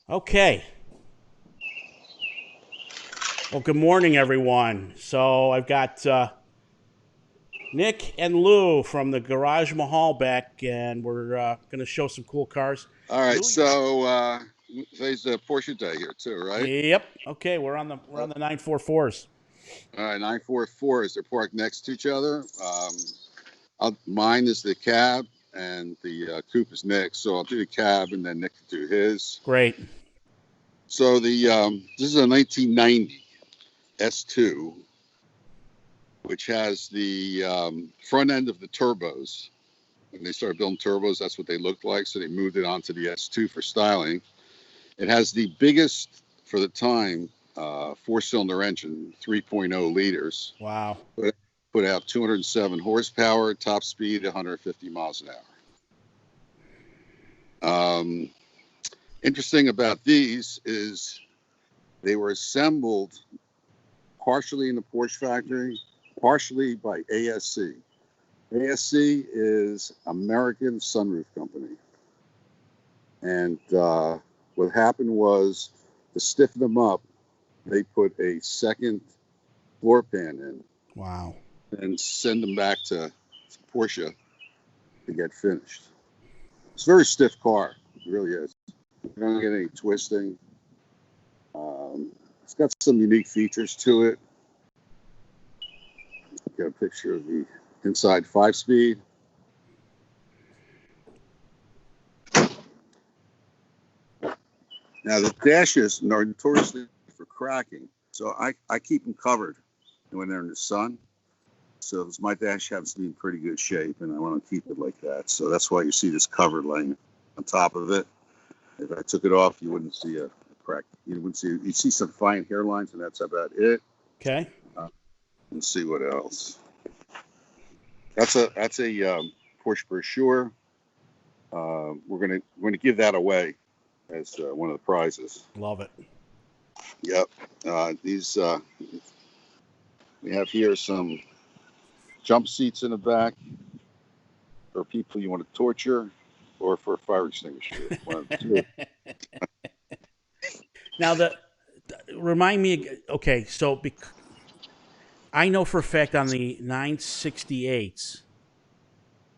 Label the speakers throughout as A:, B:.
A: Okay. Well, good morning, everyone. So I've got Nick and Lou from the Garage Mahal back, and we're going to show some cool cars.
B: All right,
A: Lou?
B: so today's a Porsche day here too, right?
A: Yep. Okay, we're on the
B: Uh,
A: 944s.
B: All right, 944s. They're parked next to each other. Mine is the cab, and the coupe is Nick. So I'll do the cab, and then Nick will do his.
A: Great.
B: So this is a 1990 S2, which has the front end of the turbos. When they started building turbos, that's what they looked like. So they moved it onto the S2 for styling. It has the biggest, for the time, four-cylinder engine, 3.0 liters.
A: Wow.
B: Put out 207 horsepower, top speed 150 miles an hour. Interesting about these is they were assembled partially in the Porsche factory, partially by ASC. ASC is American Sunroof Company. And what happened was, to stiffen them up, they put a second floor pan in
A: Wow.
B: and send them back to Porsche to get finished. It's a very stiff car. It really is. You don't get any twisting. It's got some unique features to it. Got a picture of the inside 5-speed. Now, the dashes are notoriously for cracking, so I keep them covered when they're in the sun. So my dash happens to be in pretty good shape, and I want to keep it like that. So that's why you see this cover laying on top of it. If I took it off, you wouldn't see a crack. You'd see some fine hairlines, and that's about it.
A: Okay.
B: Let's see what else. That's a Porsche brochure. We're gonna give that away as one of the prizes.
A: Love it.
B: Yep. These we have here some jump seats in the back for people you want to torture, or for a fire extinguisher. One of the two.
A: Now, remind me. Okay, so I know for a fact on the 968s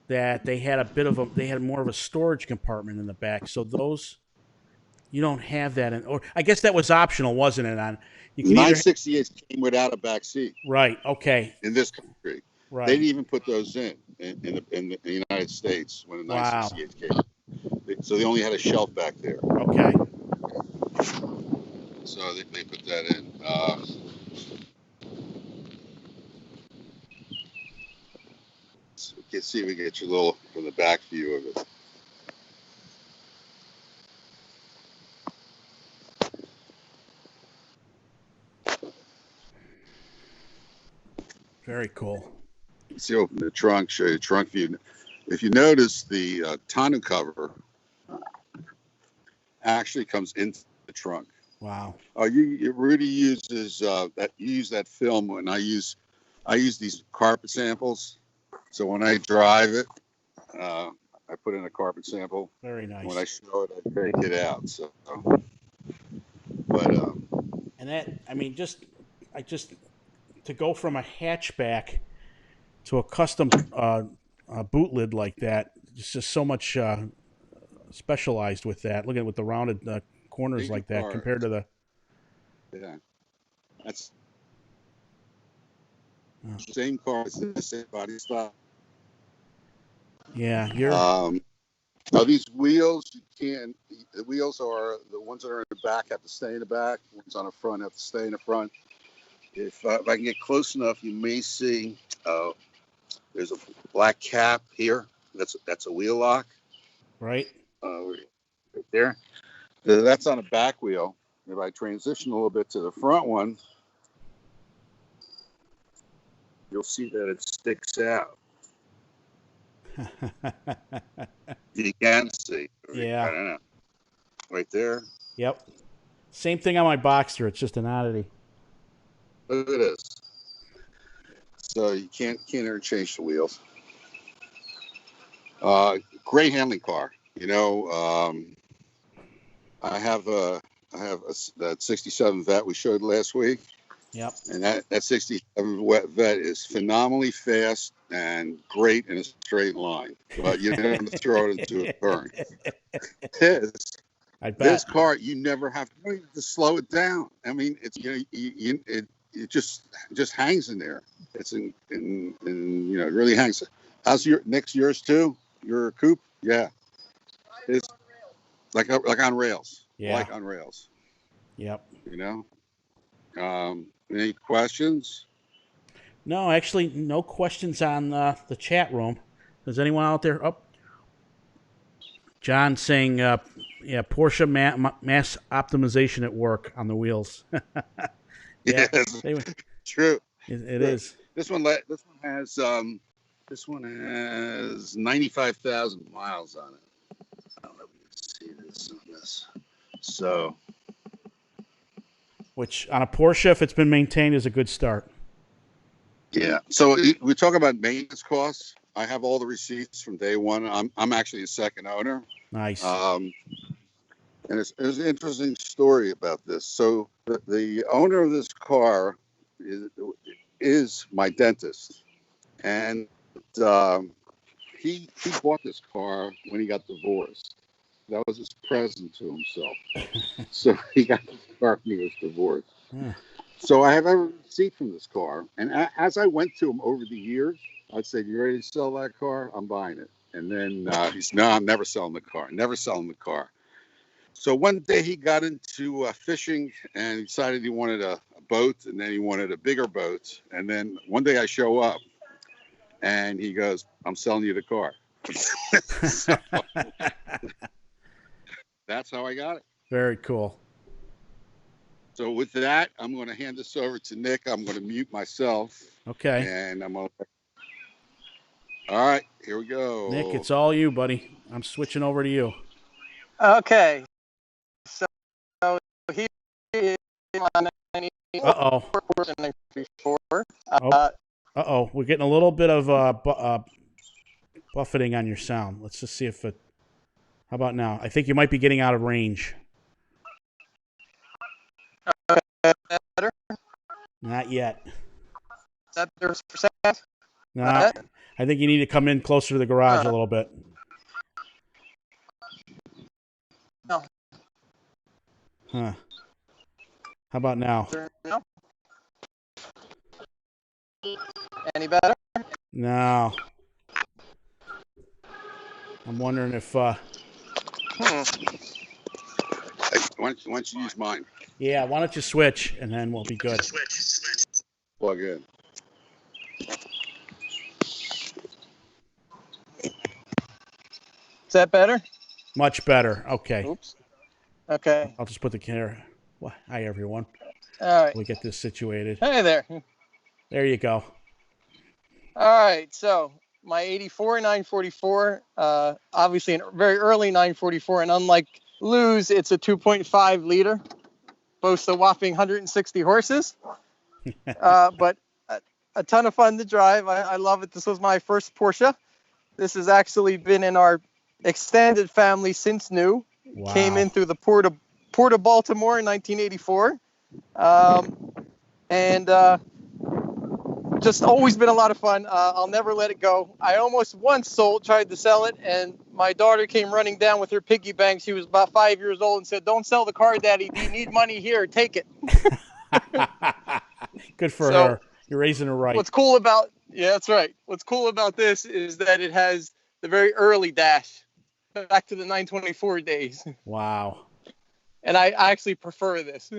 A: that they had more of a storage compartment in the back. So those you don't have that in, or I guess that was optional, wasn't it? On you can either
B: 968s came without a back seat
A: right. Okay.
B: in this country. They
A: Right.
B: didn't even put those in the United States when the
A: Wow.
B: 968 came. So they only had a shelf back there.
A: Okay.
B: So they put that in. So we can see if we get you a little from the back view of it.
A: Very cool.
B: Let's see, open the trunk, show you the trunk view. If you notice, the tonneau cover actually comes into the trunk.
A: Wow.
B: Rudy uses that. You use that film when I use these carpet samples. So when I drive it, I put in a carpet sample.
A: Very
B: When I
A: nice.
B: show it, I take it out. So, but
A: And that I mean, just to go from a hatchback to a custom boot lid like that, it's just so much specialized with that. Look at it with the rounded corners
B: bigger
A: like that
B: car,
A: compared to the.
B: yeah, that's
A: Uh,
B: the same car. It's the same body style.
A: yeah, you're
B: Um, Now these wheels, you can. The wheels are the ones that are in the back have to stay in the back. The ones on the front have to stay in the front. If I can get close enough, you may see there's a black cap here. That's a wheel lock
A: right.
B: right there. That's on a back wheel. If I transition a little bit to the front one, you'll see that it sticks out. You can see. I
A: Yeah.
B: don't know. Right there.
A: Yep. Same thing on my Boxster. It's just an oddity.
B: Look at this. So you can't interchange the wheels. Great handling car. that 67 vet we showed last week.
A: Yep.
B: And that 67 vet is phenomenally fast and great in a straight line, but you don't throw it into a turn.
A: I bet.
B: This car, you never have to slow it down. I mean, it's it just hangs in there. It's in it really hangs. How's Nick's yours too? Your coupe? Yeah, it's like on rails.
A: Yeah,
B: like on rails.
A: Yep.
B: Any questions?
A: No, actually, no questions on the chat room. Does anyone out there? Oh, John saying, yeah, Porsche mass optimization at work on the wheels. Yeah,
B: yes, true.
A: It is.
B: This one has 95,000 miles on it. I don't know if you can see this on this. So,
A: which on a Porsche, if it's been maintained, is a good start.
B: Yeah. So we talk about maintenance costs. I have all the receipts from day one. I'm actually a second owner.
A: Nice.
B: And there's an interesting story about this. So the owner of this car is my dentist, and he bought this car when he got divorced. That was his present to himself. So he got this car when he was divorced.
A: Yeah.
B: So I have every receipt from this car. And as I went to him over the years, I'd say, "You ready to sell that car? I'm buying it." And then he said, "No, I'm never selling the car. Never selling the car." So one day he got into fishing and he decided he wanted a boat, and then he wanted a bigger boat. And then one day I show up and he goes, "I'm selling you the car." So, that's how I got it.
A: Very cool.
B: So with that, I'm going to hand this over to Nick. I'm going to mute myself.
A: Okay.
B: And I'm okay. All right, here we go.
A: Nick, it's all you, buddy. I'm switching over to you.
C: Okay. So here is my
A: Uh-oh. Uh-oh. We're getting a little bit of buffeting on your sound. Let's just see if it... How about now? I think you might be getting out of range.
C: Better?
A: Not yet.
C: Is that 30%?
A: No, I think you need to come in closer to the garage a little bit.
C: No.
A: Huh. How about now?
C: No. Any better?
A: No. I'm wondering if...
B: Why don't you use mine?
A: Yeah, why don't you switch, and then we'll be good.
B: Plug in.
C: Is that better?
A: Much better. Okay.
C: Oops. Okay.
A: I'll just put the camera... Well, hi, everyone.
C: All right.
A: We get this situated.
C: Hey there.
A: There you go.
C: All right. So my 84 944, obviously a very early 944, and unlike Lou's, it's a 2.5 liter. Boasts a whopping 160 horses. But a ton of fun to drive. I love it. This was my first Porsche. This has actually been in our extended family since new.
A: Wow.
C: Came in through the Port of Baltimore in 1984. And just always been a lot of fun. I'll never let it go. I almost once tried to sell it, and my daughter came running down with her piggy bank. She was about 5 years old and said, "Don't sell the car, Daddy. Do you need money? Here, take it."
A: Good for her. You're raising her right.
C: What's cool about that's right. What's cool about this is that it has the very early dash, back to the 924 days.
A: Wow.
C: And I actually prefer this.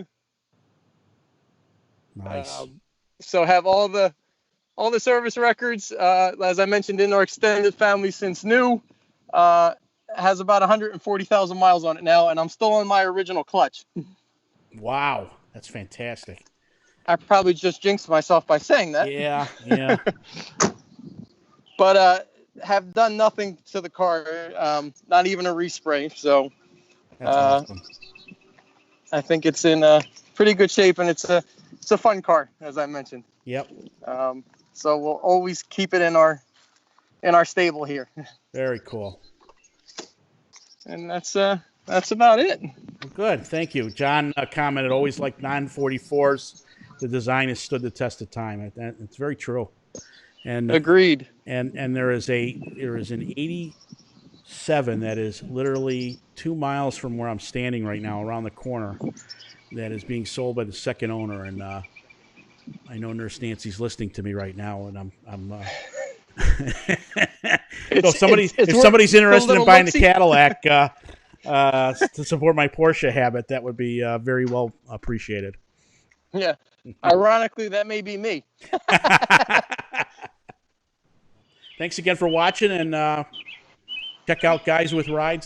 A: Nice.
C: So have all the service records, as I mentioned, in our extended family since new. Has about 140,000 miles on it now, and I'm still on my original clutch.
A: Wow, that's fantastic.
C: I probably just jinxed myself by saying that.
A: Yeah.
C: But have done nothing to the car, not even a respray. So
A: that's awesome.
C: I think it's in pretty good shape, and it's a fun car, as I mentioned.
A: Yep.
C: So we'll always keep it in our stable here.
A: Very cool.
C: And that's about it.
A: Well, good. Thank you. John commented, always like 944s. The design has stood the test of time. It's very true. And
C: Agreed.
A: and there is an 87 that is literally 2 miles from where I'm standing right now, around the corner, that is being sold by the second owner. And I know Nurse Nancy's listening to me right now, and I'm so if somebody's interested in buying the Cadillac to support my Porsche habit, that would be very well appreciated.
C: Yeah. Ironically, that may be me.
A: Thanks again for watching, and check out Guys with Rides